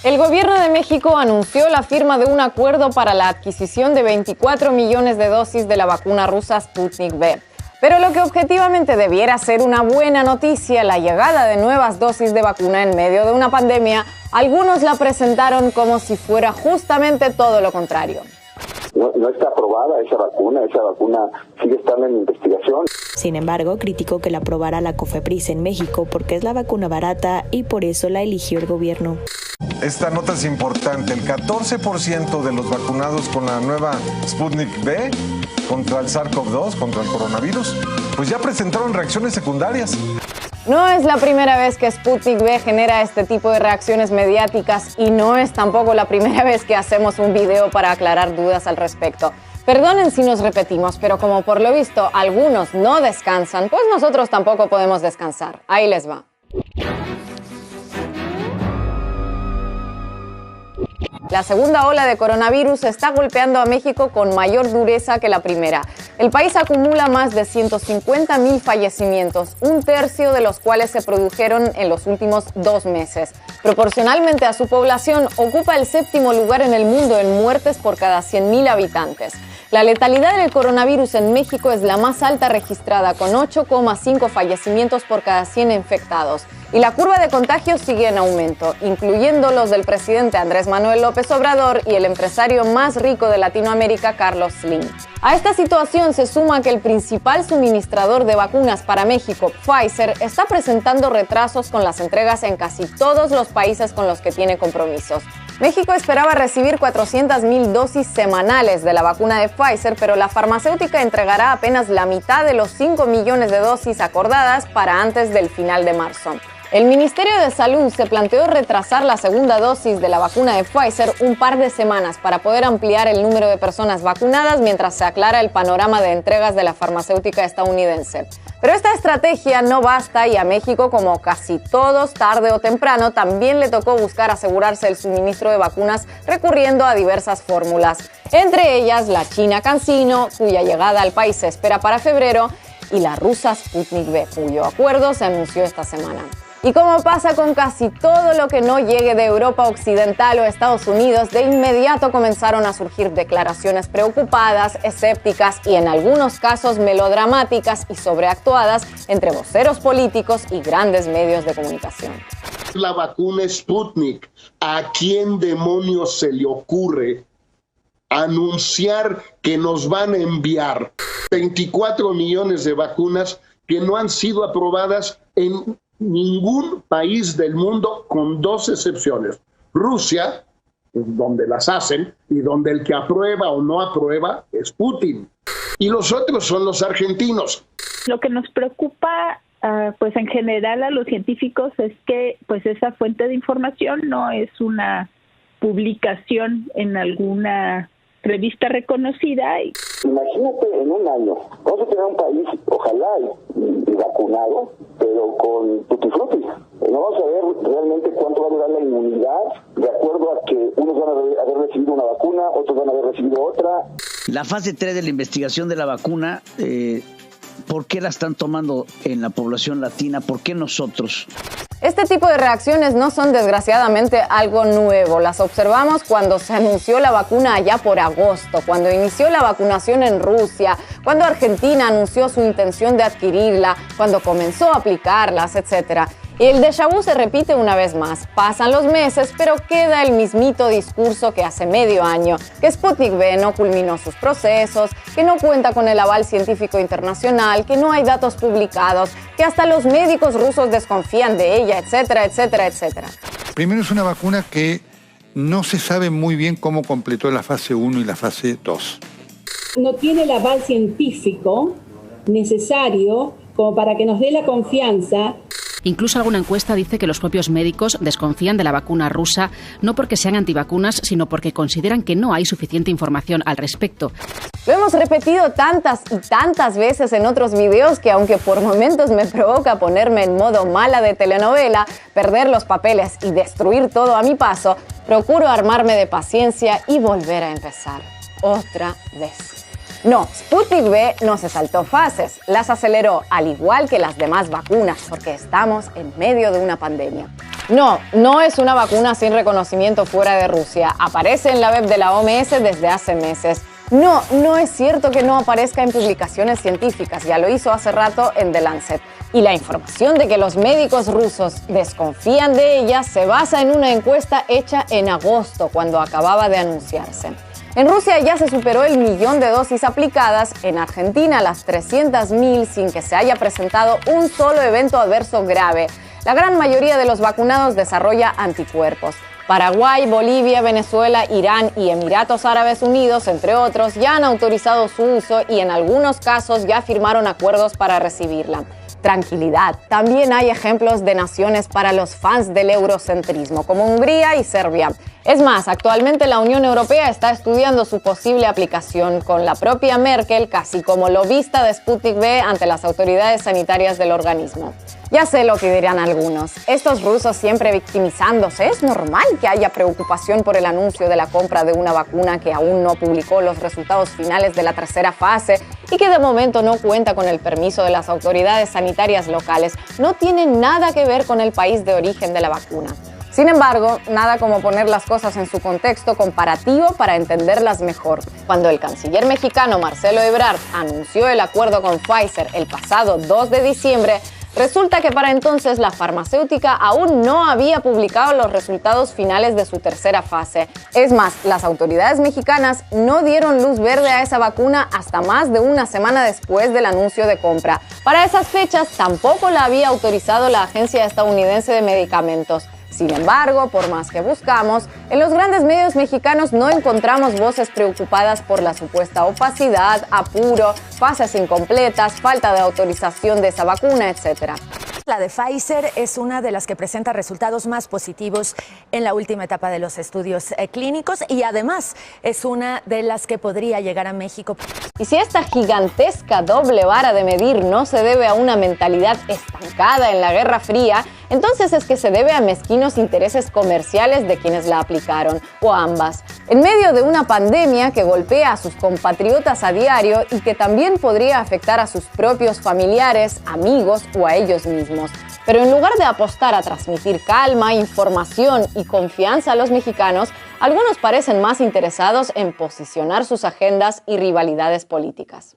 El gobierno de México anunció la firma de un acuerdo para la adquisición de 24 millones de dosis de la vacuna rusa Sputnik V. Pero lo que objetivamente debiera ser una buena noticia, la llegada de nuevas dosis de vacuna en medio de una pandemia, algunos la presentaron como si fuera justamente todo lo contrario. No está aprobada esa vacuna sigue estando en investigación. Sin embargo, criticó que la aprobara la COFEPRIS en México porque es la vacuna barata y por eso la eligió el gobierno. Esta nota es importante. El 14% de los vacunados con la nueva Sputnik V contra el SARS-CoV-2, contra el coronavirus, pues ya presentaron reacciones secundarias. No es la primera vez que Sputnik V genera este tipo de reacciones mediáticas y no es tampoco la primera vez que hacemos un video para aclarar dudas al respecto. Perdonen si nos repetimos, pero como por lo visto algunos no descansan, pues nosotros tampoco podemos descansar. Ahí les va. La segunda ola de coronavirus está golpeando a México con mayor dureza que la primera. El país acumula más de 150,000 fallecimientos, un tercio de los cuales se produjeron en los últimos 2 meses. Proporcionalmente a su población, ocupa el 7º lugar en el mundo en muertes por cada 100,000 habitantes. La letalidad del coronavirus en México es la más alta registrada, con 8,5 fallecimientos por cada 100 infectados. Y la curva de contagios sigue en aumento, incluyendo los del presidente Andrés Manuel López Obrador y el empresario más rico de Latinoamérica, Carlos Slim. A esta situación se suma que el principal suministrador de vacunas para México, Pfizer, está presentando retrasos con las entregas en casi todos los países con los que tiene compromisos. México esperaba recibir 400,000 dosis semanales de la vacuna de Pfizer, pero la farmacéutica entregará apenas la mitad de los 5 millones de dosis acordadas para antes del final de marzo. El Ministerio de Salud se planteó retrasar la segunda dosis de la vacuna de Pfizer un par de semanas para poder ampliar el número de personas vacunadas mientras se aclara el panorama de entregas de la farmacéutica estadounidense. Pero esta estrategia no basta y a México, como casi todos, tarde o temprano, también le tocó buscar asegurarse el suministro de vacunas recurriendo a diversas fórmulas. Entre ellas la China CanSino, cuya llegada al país se espera para febrero, y la rusa Sputnik V, cuyo acuerdo se anunció esta semana. Y como pasa con casi todo lo que no llegue de Europa Occidental o Estados Unidos, de inmediato comenzaron a surgir declaraciones preocupadas, escépticas y en algunos casos melodramáticas y sobreactuadas entre voceros políticos y grandes medios de comunicación. La vacuna Sputnik, ¿a quién demonios se le ocurre anunciar que nos van a enviar 24 millones de vacunas que no han sido aprobadas en ningún país del mundo, con 2 excepciones? Rusia, donde las hacen, y donde el que aprueba o no aprueba es Putin. Y los otros son los argentinos. Lo que nos preocupa, pues en general a los científicos, es que pues esa fuente de información no es una publicación en alguna revista reconocida. Imagínate en un año, vamos a tener un país, ojalá y vacunado, pero con tutti frutti. No vamos a ver realmente cuánto va a durar la inmunidad, de acuerdo a que unos van a haber recibido una vacuna, otros van a haber recibido otra. La fase 3 de la investigación de la vacuna, ¿por qué la están tomando en la población latina? ¿Por qué nosotros? Este tipo de reacciones no son desgraciadamente algo nuevo. Las observamos cuando se anunció la vacuna allá por agosto, cuando inició la vacunación en Rusia, cuando Argentina anunció su intención de adquirirla, cuando comenzó a aplicarlas, etc. Y el déjà vu se repite una vez más. Pasan los meses, pero queda el mismito discurso que hace medio año, que Sputnik V no culminó sus procesos, que no cuenta con el aval científico internacional, que no hay datos publicados, que hasta los médicos rusos desconfían de ella, etcétera, etcétera, etcétera. Primero, es una vacuna que no se sabe muy bien cómo completó la fase 1 y la fase 2. No tiene el aval científico necesario como para que nos dé la confianza. Incluso alguna encuesta dice que los propios médicos desconfían de la vacuna rusa, no porque sean antivacunas, sino porque consideran que no hay suficiente información al respecto. Lo hemos repetido tantas y tantas veces en otros videos que aunque por momentos me provoca ponerme en modo mala de telenovela, perder los papeles y destruir todo a mi paso, procuro armarme de paciencia y volver a empezar. Otra vez. No, Sputnik V no se saltó fases, las aceleró al igual que las demás vacunas porque estamos en medio de una pandemia. No es una vacuna sin reconocimiento fuera de Rusia. Aparece en la web de la OMS desde hace meses. No es cierto que no aparezca en publicaciones científicas. Ya lo hizo hace rato en The Lancet. Y la información de que los médicos rusos desconfían de ella se basa en una encuesta hecha en agosto, cuando acababa de anunciarse. En Rusia ya se superó el 1.000.000 de dosis aplicadas, en Argentina las 300.000 sin que se haya presentado un solo evento adverso grave. La gran mayoría de los vacunados desarrolla anticuerpos. Paraguay, Bolivia, Venezuela, Irán y Emiratos Árabes Unidos, entre otros, ya han autorizado su uso y en algunos casos ya firmaron acuerdos para recibirla. Tranquilidad, también hay ejemplos de naciones para los fans del eurocentrismo, como Hungría y Serbia. Es más, actualmente la Unión Europea está estudiando su posible aplicación, con la propia Merkel casi como lobista de Sputnik V ante las autoridades sanitarias del organismo. Ya sé lo que dirán algunos. Estos rusos siempre victimizándose. Es normal que haya preocupación por el anuncio de la compra de una vacuna que aún no publicó los resultados finales de la tercera fase y que de momento no cuenta con el permiso de las autoridades sanitarias locales. No tiene nada que ver con el país de origen de la vacuna. Sin embargo, nada como poner las cosas en su contexto comparativo para entenderlas mejor. Cuando el canciller mexicano Marcelo Ebrard anunció el acuerdo con Pfizer el pasado 2 de diciembre, resulta que para entonces la farmacéutica aún no había publicado los resultados finales de su tercera fase. Es más, las autoridades mexicanas no dieron luz verde a esa vacuna hasta más de una semana después del anuncio de compra. Para esas fechas tampoco la había autorizado la Agencia Estadounidense de Medicamentos. Sin embargo, por más que buscamos, en los grandes medios mexicanos no encontramos voces preocupadas por la supuesta opacidad, apuro, fases incompletas, falta de autorización de esa vacuna, etc. La de Pfizer es una de las que presenta resultados más positivos en la última etapa de los estudios clínicos y además es una de las que podría llegar a México. Y si esta gigantesca doble vara de medir no se debe a una mentalidad estancada en la Guerra Fría, entonces es que se debe a mezquinos intereses comerciales de quienes la aplicaron, o ambas, en medio de una pandemia que golpea a sus compatriotas a diario y que también podría afectar a sus propios familiares, amigos o a ellos mismos. Pero en lugar de apostar a transmitir calma, información y confianza a los mexicanos, algunos parecen más interesados en posicionar sus agendas y rivalidades políticas.